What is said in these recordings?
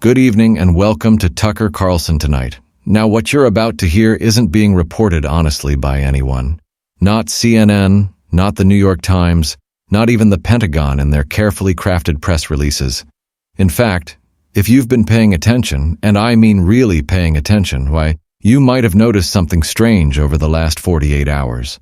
Good evening and welcome to Tucker Carlson tonight. Now, what you're about to hear isn't being reported honestly by anyone. Not CNN, not the New York Times, not even the Pentagon in their carefully crafted press releases. In fact, if you've been paying attention, and I mean really paying attention, why, you might have noticed something strange over the last 48 hours.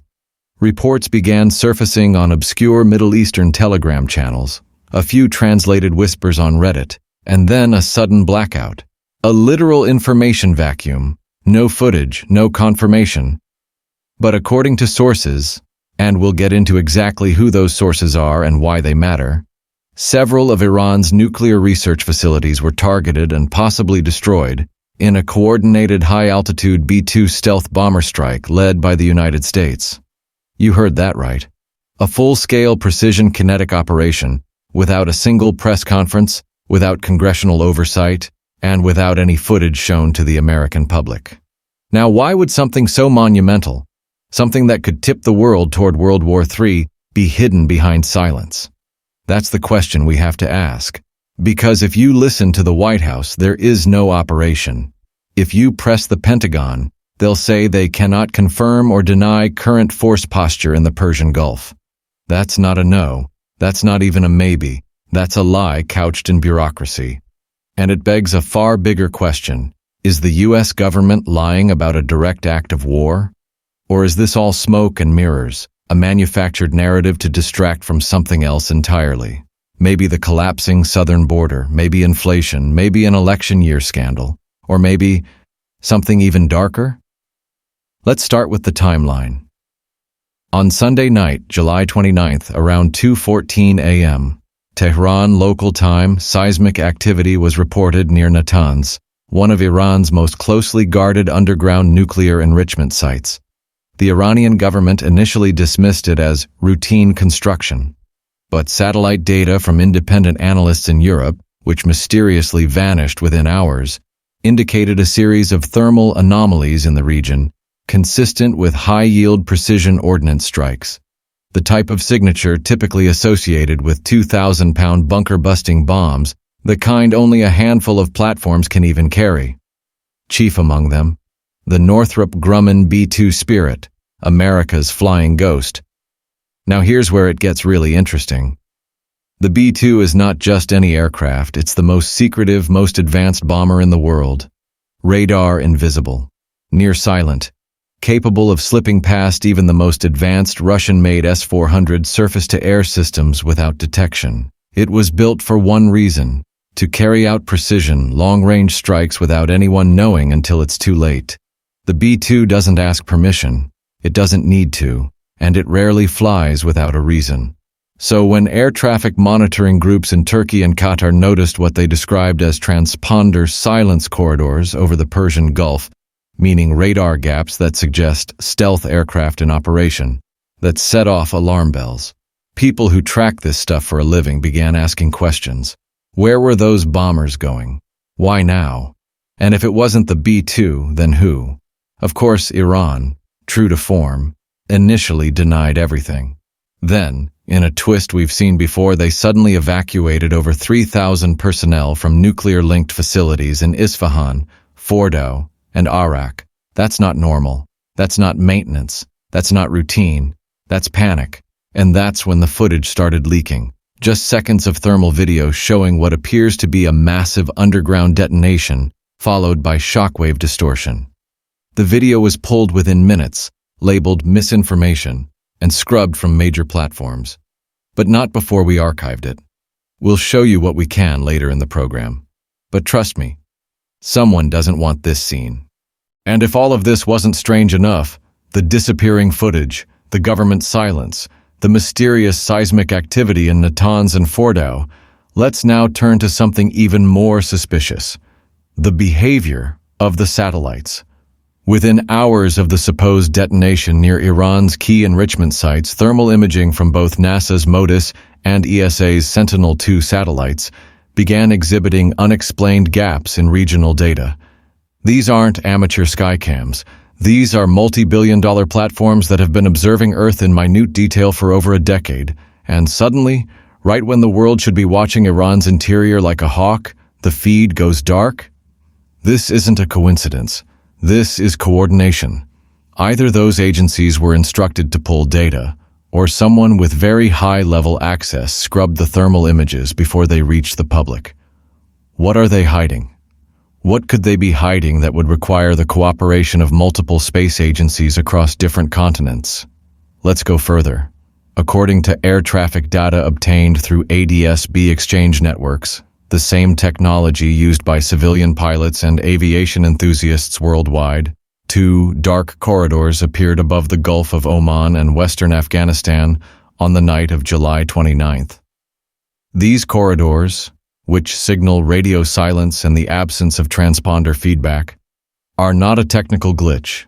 Reports began surfacing on obscure Middle Eastern Telegram channels, a few translated whispers on Reddit, and then a sudden blackout. A literal information vacuum. No footage, no confirmation. But according to sources, and we'll get into exactly who those sources are and why they matter, several of Iran's nuclear research facilities were targeted and possibly destroyed in a coordinated high-altitude B-2 stealth bomber strike led by the United States. You heard that right. A full-scale precision kinetic operation without a single press conference, without congressional oversight, and without any footage shown to the American public. Now, why would something so monumental, something that could tip the world toward World War III, be hidden behind silence? That's the question we have to ask. Because if you listen to the White House, there is no operation. If you press the Pentagon, they'll say they cannot confirm or deny current force posture in the Persian Gulf. That's not a no. That's not even a maybe. That's a lie couched in bureaucracy. And it begs a far bigger question. Is the U.S. government lying about a direct act of war? Or is this all smoke and mirrors, a manufactured narrative to distract from something else entirely? Maybe the collapsing southern border, maybe inflation, maybe an election year scandal, or maybe something even darker? Let's start with the timeline. On Sunday night, July 29th, around 2:14 a.m., Tehran local time, seismic activity was reported near Natanz, one of Iran's most closely guarded underground nuclear enrichment sites. The Iranian government initially dismissed it as routine construction. But satellite data from independent analysts in Europe, which mysteriously vanished within hours, indicated a series of thermal anomalies in the region, consistent with high-yield precision ordnance strikes. The type of signature typically associated with 2,000-pound bunker-busting bombs, the kind only a handful of platforms can even carry. Chief among them, the Northrop Grumman B-2 Spirit, America's flying ghost. Now here's where it gets really interesting. The B-2 is not just any aircraft, it's the most secretive, most advanced bomber in the world. Radar invisible, near silent, capable of slipping past even the most advanced Russian-made S-400 surface-to-air systems without detection. It was built for one reason: to carry out precision, long-range strikes without anyone knowing until it's too late. The B-2 doesn't ask permission, it doesn't need to, and it rarely flies without a reason. So when air traffic monitoring groups in Turkey and Qatar noticed what they described as transponder silence corridors over the Persian Gulf, meaning radar gaps that suggest stealth aircraft in operation, that set off alarm bells. People who track this stuff for a living began asking questions. Where were those bombers going? Why now? And if it wasn't the B-2, then who? Of course, Iran, true to form, initially denied everything. Then, in a twist we've seen before, they suddenly evacuated over 3,000 personnel from nuclear-linked facilities in Isfahan, Fordow, and Arak. That's not normal. That's not maintenance. That's not routine. That's panic. And that's when the footage started leaking. Just seconds of thermal video showing what appears to be a massive underground detonation, followed by shockwave distortion. The video was pulled within minutes, labeled misinformation, and scrubbed from major platforms. But not before we archived it. We'll show you what we can later in the program. But trust me, someone doesn't want this seen. And if all of this wasn't strange enough, the disappearing footage, the government silence, the mysterious seismic activity in Natanz and Fordow, let's now turn to something even more suspicious: the behavior of the satellites. Within hours of the supposed detonation near Iran's key enrichment sites, thermal imaging from both NASA's MODIS and ESA's Sentinel-2 satellites began exhibiting unexplained gaps in regional data. These aren't amateur skycams. These are multi-billion-dollar platforms that have been observing Earth in minute detail for over a decade, and suddenly, right when the world should be watching Iran's interior like a hawk, The feed goes dark? This isn't a coincidence. This is coordination. Either those agencies were instructed to pull data, or someone with very high-level access scrubbed the thermal images before they reached the public. What are they hiding? What could they be hiding that would require the cooperation of multiple space agencies across different continents? Let's go further. According to air traffic data obtained through ADS-B exchange networks, the same technology used by civilian pilots and aviation enthusiasts worldwide, 2 dark corridors appeared above the Gulf of Oman and western Afghanistan on the night of July 29th. These corridors, which signal radio silence and the absence of transponder feedback, are not a technical glitch.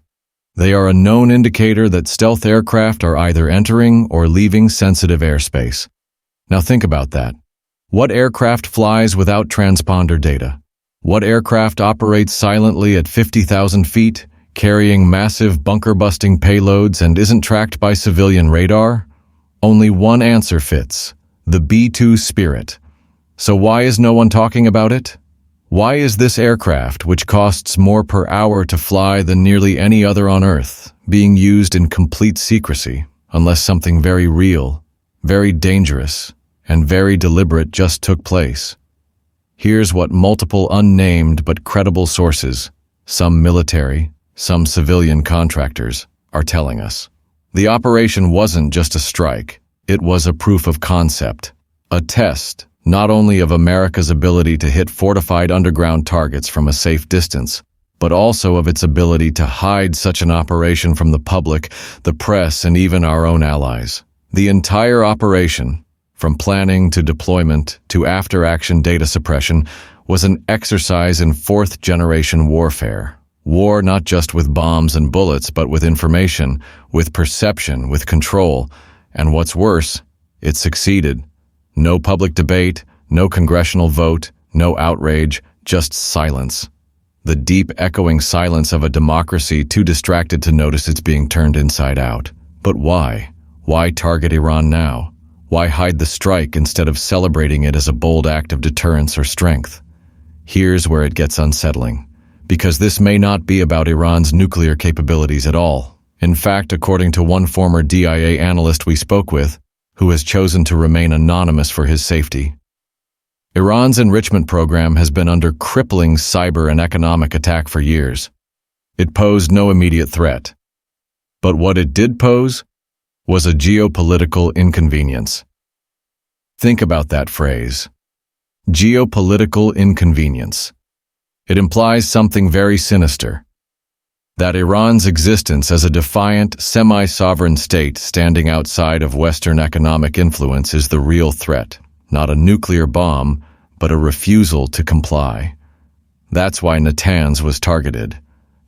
They are a known indicator that stealth aircraft are either entering or leaving sensitive airspace. Now think about that. What aircraft flies without transponder data? What aircraft operates silently at 50,000 feet, carrying massive bunker-busting payloads and isn't tracked by civilian radar? Only one answer fits: the B-2 Spirit. So why is no one talking about it? Why is this aircraft, which costs more per hour to fly than nearly any other on Earth, being used in complete secrecy, unless something very real, very dangerous, and very deliberate just took place? Here's what multiple unnamed but credible sources, some military, some civilian contractors, are telling us. The operation wasn't just a strike, it was a proof of concept, a test, not only of America's ability to hit fortified underground targets from a safe distance, but also of its ability to hide such an operation from the public, the press, and even our own allies. The entire operation, from planning to deployment to after-action data suppression, was an exercise in fourth-generation warfare. War not just with bombs and bullets, but with information, with perception, with control. And what's worse, it succeeded. No public debate, no congressional vote, no outrage, just silence. The deep echoing silence of a democracy too distracted to notice it's being turned inside out. But why? Why target Iran now? Why hide the strike instead of celebrating it as a bold act of deterrence or strength? Here's where it gets unsettling. Because this may not be about Iran's nuclear capabilities at all. In fact, according to one former DIA analyst we spoke with, who has chosen to remain anonymous for his safety, Iran's enrichment program has been under crippling cyber and economic attack for years. It posed no immediate threat. But what it did pose was a geopolitical inconvenience. Think about that phrase. Geopolitical inconvenience. It implies something very sinister. That Iran's existence as a defiant, semi-sovereign state standing outside of Western economic influence is the real threat, not a nuclear bomb, but a refusal to comply. That's why Natanz was targeted.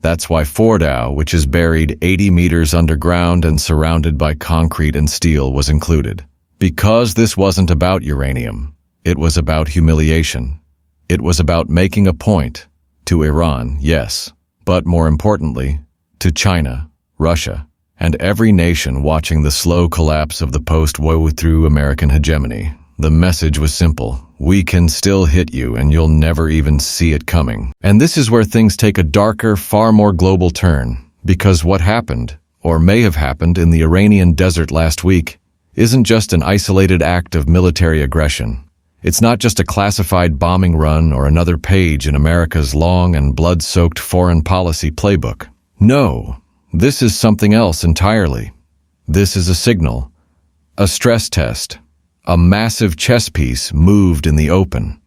That's why Fordow, which is buried 80 meters underground and surrounded by concrete and steel, was included. Because this wasn't about uranium. It was about humiliation. It was about making a point to Iran, yes, but more importantly, to China, Russia, and every nation watching the slow collapse of the post-war through American hegemony. The message was simple. We can still hit you and you'll never even see it coming. And this is where things take a darker, far more global turn, because what happened, or may have happened in the Iranian desert last week, isn't just an isolated act of military aggression. It's not just a classified bombing run or another page in America's long and blood-soaked foreign policy playbook. No, this is something else entirely. This is a signal, a stress test, a massive chess piece moved in the open.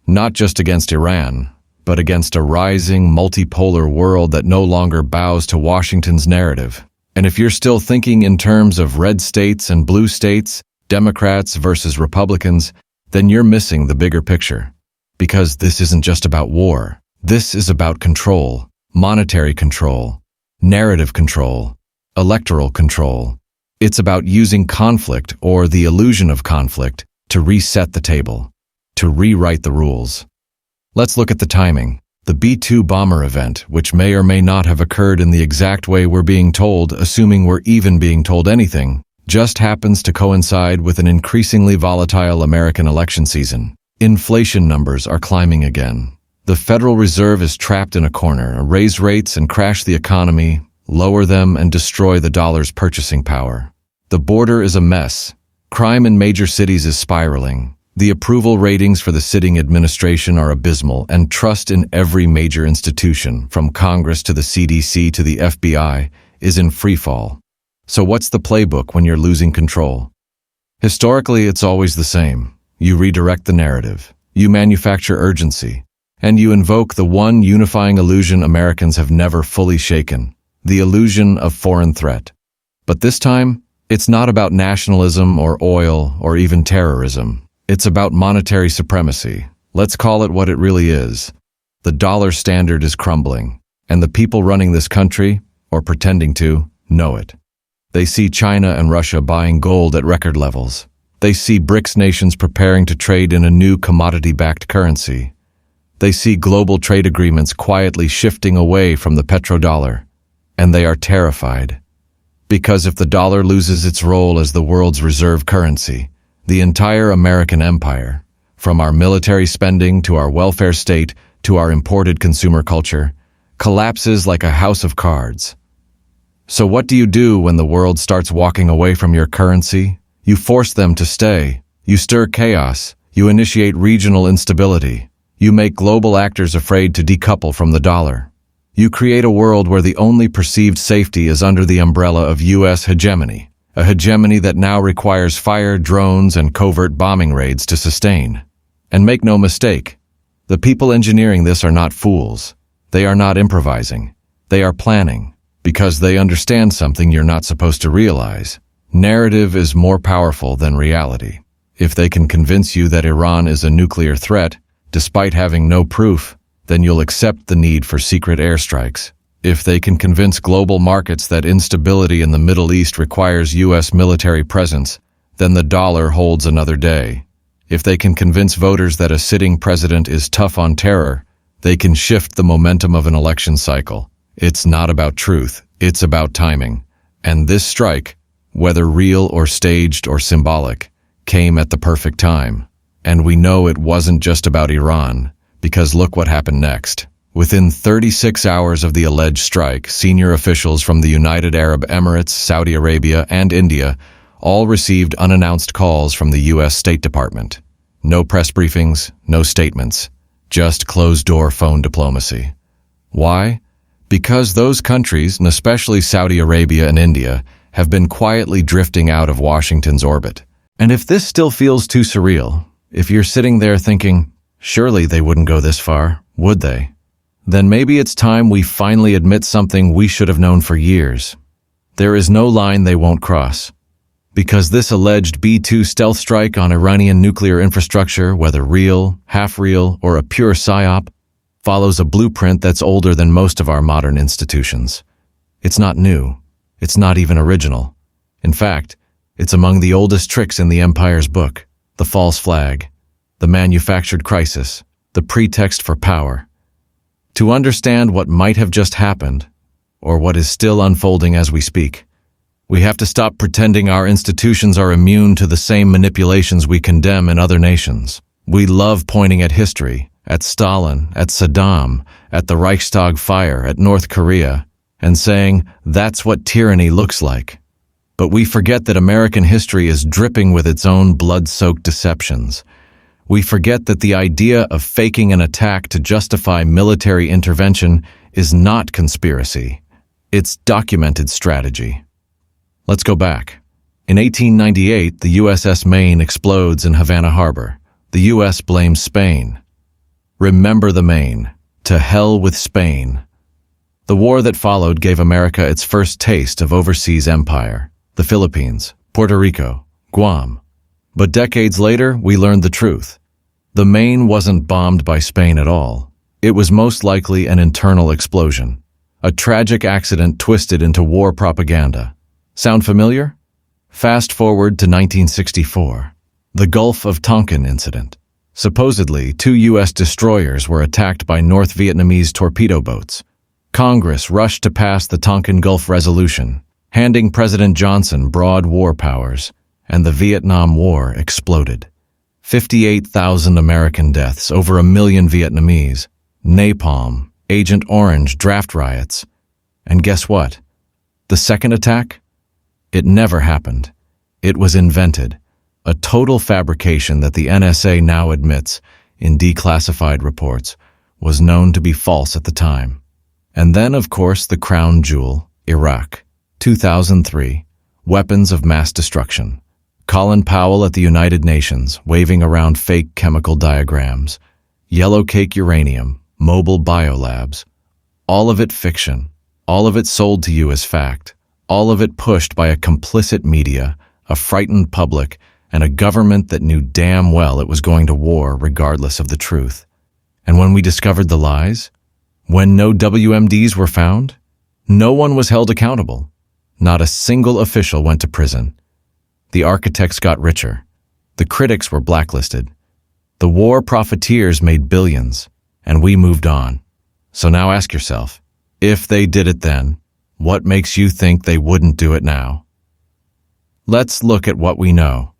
Not just against Iran, but against a rising, multipolar world that no longer bows to Washington's narrative. And if you're still thinking in terms of red states and blue states, Democrats versus Republicans, then you're missing the bigger picture. Because this isn't just about war. This is about control, monetary control, narrative control, electoral control. It's about using conflict or the illusion of conflict to reset the table, to rewrite the rules. Let's look at the timing. The B-2 bomber event, which may or may not have occurred in the exact way we're being told, assuming we're even being told anything, just happens to coincide with an increasingly volatile American election season. Inflation numbers are climbing again. The Federal Reserve is trapped in a corner, raise rates and crash the economy, lower them and destroy the dollar's purchasing power. The border is a mess. Crime in major cities is spiraling. The approval ratings for the sitting administration are abysmal, and trust in every major institution, from Congress to the CDC to the FBI, is in freefall. So what's the playbook when you're losing control? Historically, it's always the same. You redirect the narrative, you manufacture urgency, and you invoke the one unifying illusion Americans have never fully shaken, the illusion of foreign threat. But this time, it's not about nationalism or oil or even terrorism. It's about monetary supremacy. Let's call it what it really is. The dollar standard is crumbling, and the people running this country, or pretending to, know it. They see China and Russia buying gold at record levels. They see BRICS nations preparing to trade in a new commodity-backed currency. They see global trade agreements quietly shifting away from the petrodollar. And they are terrified. Because if the dollar loses its role as the world's reserve currency, the entire American empire, from our military spending to our welfare state to our imported consumer culture, collapses like a house of cards. So what do you do when the world starts walking away from your currency? You force them to stay. You stir chaos. You initiate regional instability. You make global actors afraid to decouple from the dollar. You create a world where the only perceived safety is under the umbrella of U.S. hegemony, a hegemony that now requires fire, drones, and covert bombing raids to sustain. And make no mistake, the people engineering this are not fools. They are not improvising. They are planning, because they understand something you're not supposed to realize. Narrative is more powerful than reality. If they can convince you that Iran is a nuclear threat, despite having no proof, then you'll accept the need for secret airstrikes. If they can convince global markets that instability in the Middle East requires U.S. military presence, then the dollar holds another day. If they can convince voters that a sitting president is tough on terror, they can shift the momentum of an election cycle. It's not about truth, it's about timing. And this strike, whether real or staged or symbolic, came at the perfect time. And we know it wasn't just about Iran, because look what happened next. Within 36 hours of the alleged strike, senior officials from the United Arab Emirates, Saudi Arabia, and India all received unannounced calls from the U.S. State Department. No press briefings, no statements, just closed-door phone diplomacy. Why? Because those countries, and especially Saudi Arabia and India, have been quietly drifting out of Washington's orbit. And if this still feels too surreal, if you're sitting there thinking, surely they wouldn't go this far, would they? Then maybe it's time we finally admit something we should have known for years. There is no line they won't cross. Because this alleged B-2 stealth strike on Iranian nuclear infrastructure, whether real, half-real, or a pure psyop, follows a blueprint that's older than most of our modern institutions. It's not new. It's not even original. In fact, it's among the oldest tricks in the empire's book: the false flag, the manufactured crisis, the pretext for power. To understand what might have just happened, or what is still unfolding as we speak, we have to stop pretending our institutions are immune to the same manipulations we condemn in other nations. We love pointing at history, at Stalin, at Saddam, at the Reichstag fire, at North Korea, and saying, that's what tyranny looks like. But we forget that American history is dripping with its own blood-soaked deceptions. We forget that the idea of faking an attack to justify military intervention is not conspiracy. It's documented strategy. Let's go back. In 1898, the USS Maine explodes in Havana Harbor. The U.S. blames Spain. Remember the Maine. To hell with Spain. The war that followed gave America its first taste of overseas empire. The Philippines, Puerto Rico, Guam. But decades later, we learned the truth. The Maine wasn't bombed by Spain at all. It was most likely an internal explosion. A tragic accident twisted into war propaganda. Sound familiar? Fast forward to 1964. The Gulf of Tonkin incident. Supposedly, 2 U.S. destroyers were attacked by North Vietnamese torpedo boats. Congress rushed to pass the Tonkin Gulf Resolution, handing President Johnson broad war powers, and the Vietnam War exploded. 58,000 American deaths, over 1 million Vietnamese, napalm, Agent Orange, draft riots. And guess what? The second attack? It never happened. It was invented, a total fabrication that the NSA now admits, in declassified reports, was known to be false at the time. And then, of course, the crown jewel, Iraq, 2003, weapons of mass destruction. Colin Powell at the United Nations, waving around fake chemical diagrams, yellow cake uranium, mobile biolabs, all of it fiction, all of it sold to you as fact, all of it pushed by a complicit media, a frightened public, and a government that knew damn well it was going to war regardless of the truth. And when we discovered the lies, when no WMDs were found, no one was held accountable. Not a single official went to prison. The architects got richer. The critics were blacklisted. The war profiteers made billions, and we moved on. So now ask yourself, if they did it then, what makes you think they wouldn't do it now? Let's look at what we know.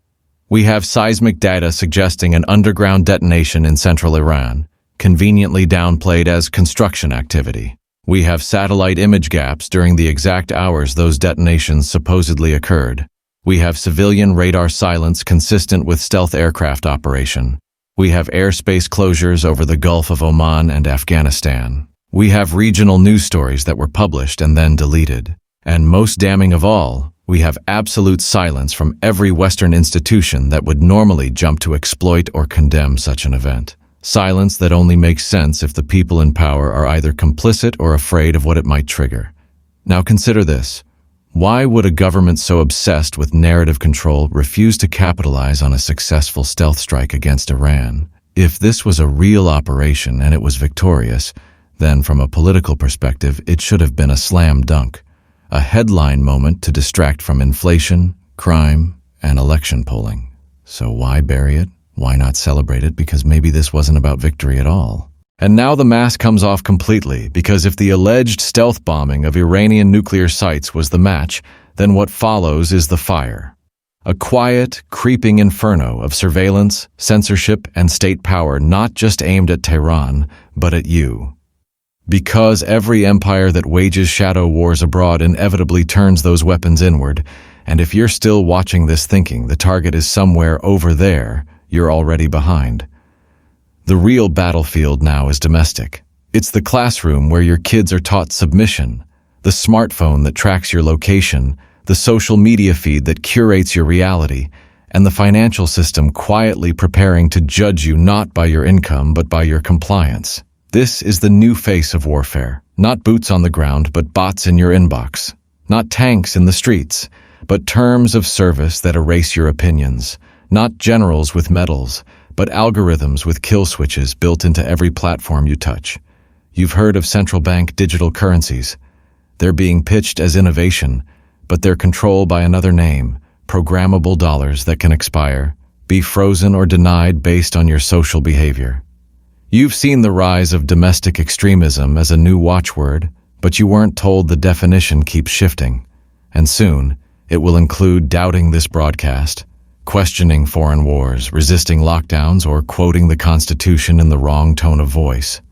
We have seismic data suggesting an underground detonation in central Iran, conveniently downplayed as construction activity. We have satellite image gaps during the exact hours those detonations supposedly occurred. We have civilian radar silence consistent with stealth aircraft operation. We have airspace closures over the Gulf of Oman and Afghanistan. We have regional news stories that were published and then deleted. And most damning of all, we have absolute silence from every Western institution that would normally jump to exploit or condemn such an event. Silence that only makes sense if the people in power are either complicit or afraid of what it might trigger. Now consider this. Why would a government so obsessed with narrative control refuse to capitalize on a successful stealth strike against Iran? If this was a real operation and it was victorious, then from a political perspective, it should have been a slam dunk, a headline moment to distract from inflation, crime, and election polling. So why bury it? Why not celebrate it? Because maybe this wasn't about victory at all. And now the mask comes off completely, because if the alleged stealth bombing of Iranian nuclear sites was the match, then what follows is the fire. A quiet, creeping inferno of surveillance, censorship, and state power not just aimed at Tehran, but at you. Because every empire that wages shadow wars abroad inevitably turns those weapons inward, and if you're still watching this thinking the target is somewhere over there, you're already behind. The real battlefield now is domestic. It's the classroom where your kids are taught submission, the smartphone that tracks your location, the social media feed that curates your reality, and the financial system quietly preparing to judge you not by your income but by your compliance. This is the new face of warfare. Not boots on the ground, but bots in your inbox. Not tanks in the streets, but terms of service that erase your opinions. Not generals with medals, but algorithms with kill switches built into every platform you touch. You've heard of central bank digital currencies. They're being pitched as innovation, but they're controlled by another name, programmable dollars that can expire, be frozen or denied based on your social behavior. You've seen the rise of domestic extremism as a new watchword, but you weren't told the definition keeps shifting. And soon, it will include doubting this broadcast, questioning foreign wars, resisting lockdowns, or quoting the Constitution in the wrong tone of voice.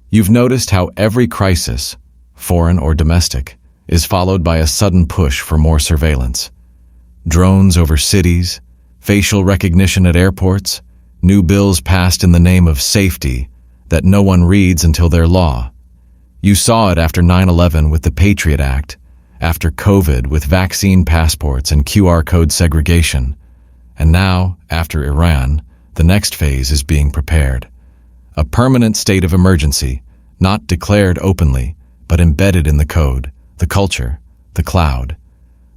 You've noticed how every crisis, foreign or domestic, is followed by a sudden push for more surveillance. Drones over cities, facial recognition at airports, new bills passed in the name of safety that no one reads until they're law. You saw it after 9/11 with the Patriot Act, after COVID with vaccine passports and QR code segregation. And now, after Iran, the next phase is being prepared. A permanent state of emergency, not declared openly, but embedded in the code, the culture, the cloud.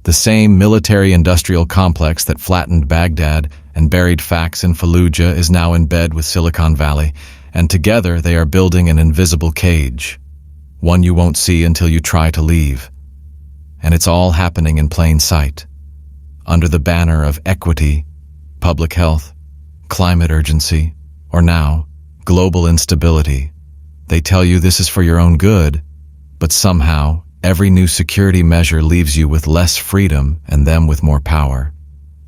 The same military-industrial complex that flattened Baghdad and buried facts in Fallujah is now in bed with Silicon Valley, and together they are building an invisible cage, one you won't see until you try to leave. And it's all happening in plain sight, under the banner of equity, public health, climate urgency, or now, global instability. They tell you this is for your own good, but somehow, every new security measure leaves you with less freedom and them with more power.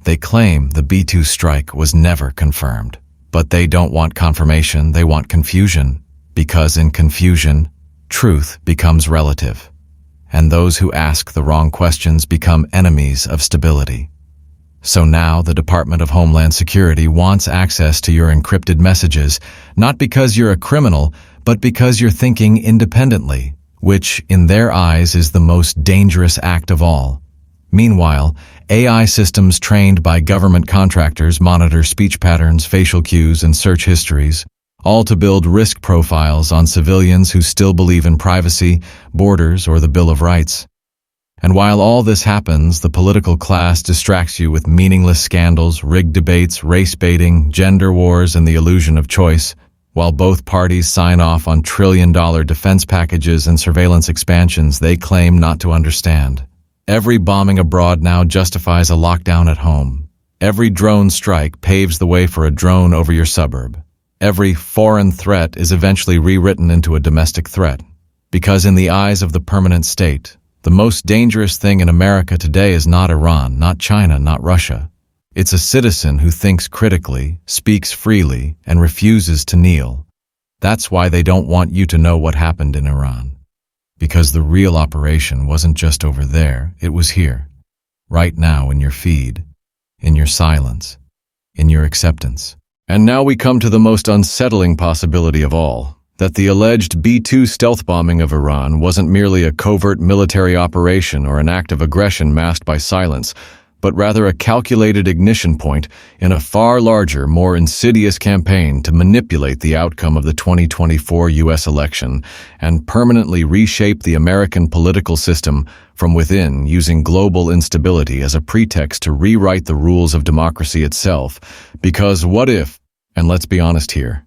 They claim the B-2 strike was never confirmed. But they don't want confirmation, they want confusion. Because in confusion, truth becomes relative. And those who ask the wrong questions become enemies of stability. So now the Department of Homeland Security wants access to your encrypted messages, not because you're a criminal, but because you're thinking independently, which, in their eyes, is the most dangerous act of all. Meanwhile, AI systems trained by government contractors monitor speech patterns, facial cues, and search histories, all to build risk profiles on civilians who still believe in privacy, borders, or the Bill of Rights. And while all this happens, the political class distracts you with meaningless scandals, rigged debates, race baiting, gender wars, and the illusion of choice, while both parties sign off on trillion-dollar defense packages and surveillance expansions they claim not to understand. Every bombing abroad now justifies a lockdown at home. Every drone strike paves the way for a drone over your suburb. Every foreign threat is eventually rewritten into a domestic threat. Because in the eyes of the permanent state, the most dangerous thing in America today is not Iran, not China, not Russia. It's a citizen who thinks critically, speaks freely, and refuses to kneel. That's why they don't want you to know what happened in Iran. Because the real operation wasn't just over there, it was here. Right now in your feed, in your silence, in your acceptance. And now we come to the most unsettling possibility of all, that the alleged B-2 stealth bombing of Iran wasn't merely a covert military operation or an act of aggression masked by silence, but rather a calculated ignition point in a far larger, more insidious campaign to manipulate the outcome of the 2024 U.S. election and permanently reshape the American political system from within, using global instability as a pretext to rewrite the rules of democracy itself. Because what if, and let's be honest here,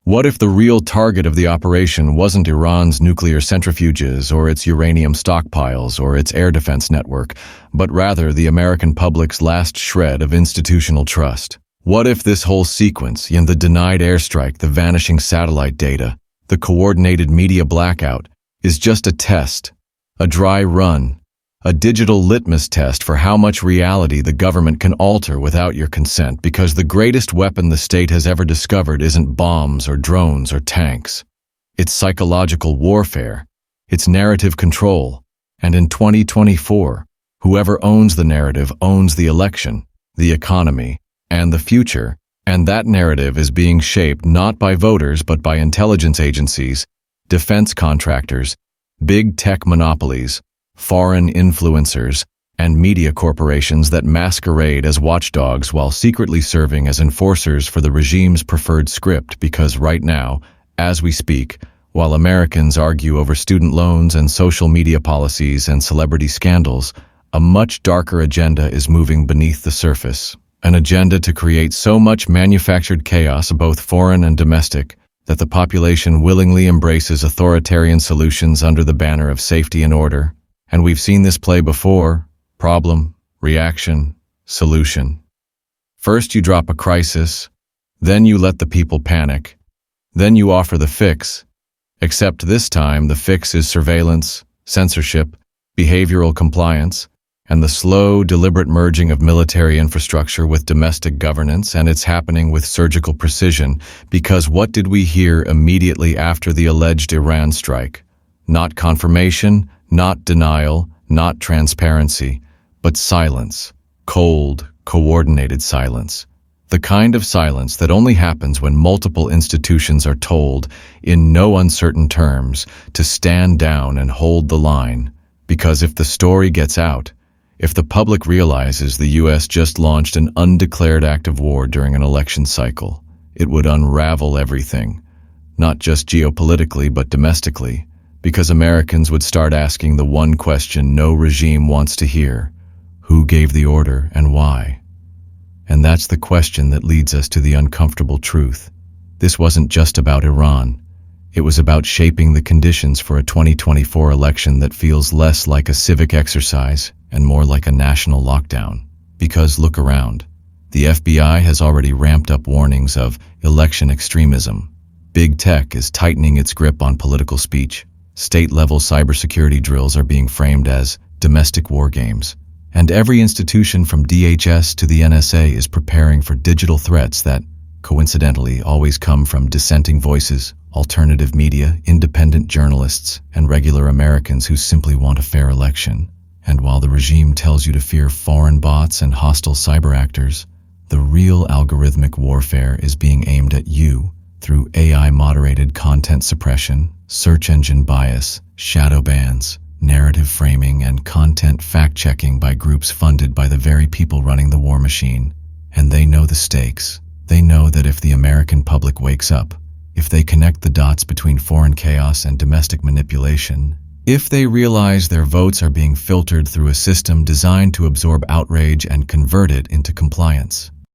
what if the real target of the operation wasn't Iran's nuclear centrifuges or its uranium stockpiles or its air defense network, but rather the American public's last shred of institutional trust? What if this whole sequence, the denied airstrike, the vanishing satellite data, the coordinated media blackout, is just a test, a dry run, a digital litmus test for how much reality the government can alter without your consent, because the greatest weapon the state has ever discovered isn't bombs or drones or tanks. It's psychological warfare. It's narrative control. And in 2024, whoever owns the narrative owns the election, the economy, and the future. And that narrative is being shaped not by voters but by intelligence agencies, defense contractors, big tech monopolies, foreign influencers, and media corporations that masquerade as watchdogs while secretly serving as enforcers for the regime's preferred script. Because right now, as we speak, while Americans argue over student loans and social media policies and celebrity scandals, a much darker agenda is moving beneath the surface. An agenda to create so much manufactured chaos, both foreign and domestic, that the population willingly embraces authoritarian solutions under the banner of safety and order. And we've seen this play before: problem, reaction, solution. First you drop a crisis, then you let the people panic, then you offer the fix. Except this time the fix is surveillance, censorship, behavioral compliance, and the slow, deliberate merging of military infrastructure with domestic governance, and it's happening with surgical precision. Because what did we hear immediately after the alleged Iran strike? Not confirmation, not denial, not transparency, but silence. Cold, coordinated silence. The kind of silence that only happens when multiple institutions are told, in no uncertain terms, to stand down and hold the line. Because if the story gets out, if the public realizes the U.S. just launched an undeclared act of war during an election cycle, it would unravel everything, not just geopolitically but domestically. Because Americans would start asking the one question no regime wants to hear: who gave the order and why? And that's the question that leads us to the uncomfortable truth. This wasn't just about Iran. It was about shaping the conditions for a 2024 election that feels less like a civic exercise and more like a national lockdown. Because look around. The FBI has already ramped up warnings of election extremism. Big tech is tightening its grip on political speech. State-level cybersecurity drills are being framed as domestic war games. And every institution from DHS to the NSA is preparing for digital threats that, coincidentally, always come from dissenting voices, alternative media, independent journalists, and regular Americans who simply want a fair election. And while the regime tells you to fear foreign bots and hostile cyber actors, the real algorithmic warfare is being aimed at you through AI-moderated content suppression, search engine bias, shadow bans, narrative framing, and content fact-checking by groups funded by the very people running the war machine. And they know the stakes. They know that if the American public wakes up, if they connect the dots between foreign chaos and domestic manipulation, if they realize their votes are being filtered through a system designed to absorb outrage and convert it into compliance,